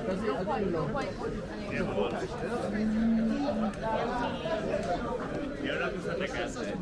Comes over and goes. Y ahora pues a casa, ¿eh?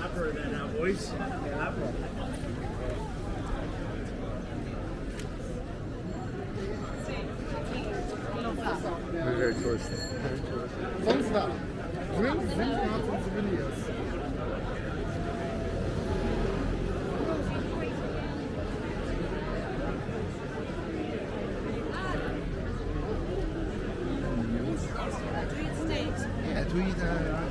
I've heard that now, boys. Yeah, I've heard that. Very touristy. Very touristy. Sonst da. Drink out some souvenirs. Ja, doe je daar.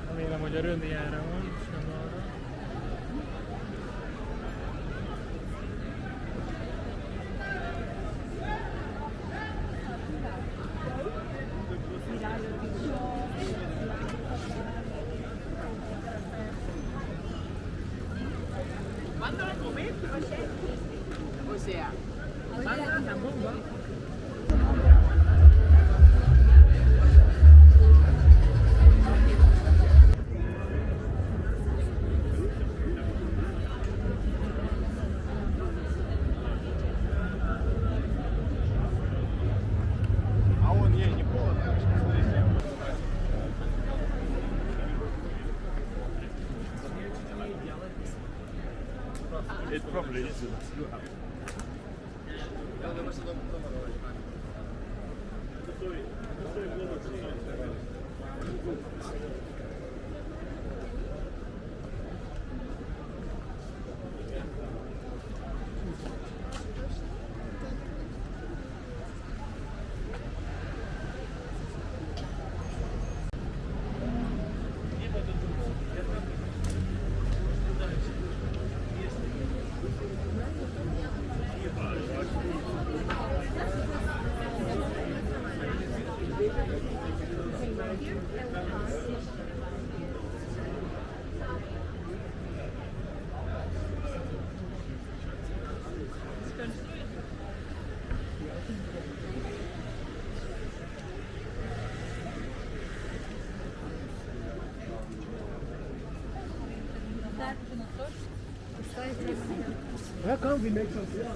Remélem, hogy a röndiára van, sem arra. Quando la come? O sea, quando la bomba? It probably isn't. Ja, komm, wie nächstes Jahr.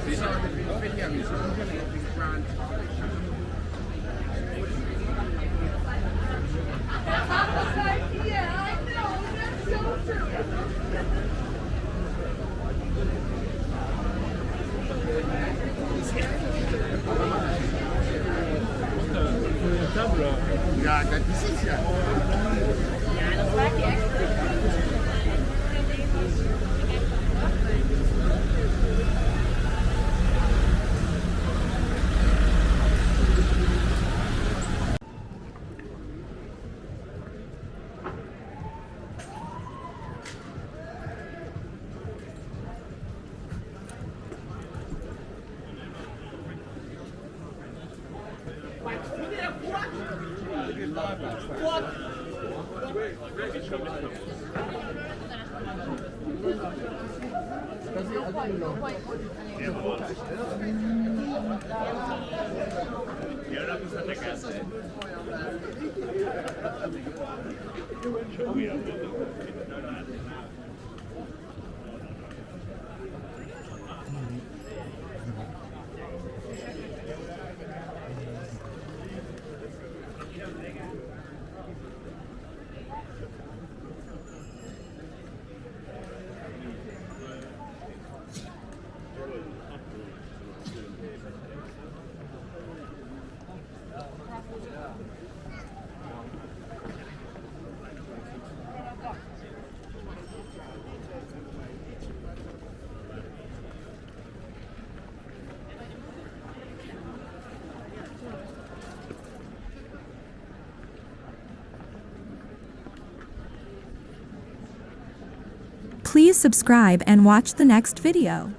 Video is grand. Yeah, I know. That's so true. Tabla. Ja, das ist es ja. Ja, das war die extra. Y ahora pues a casa, ¿eh? Please subscribe and watch the next video.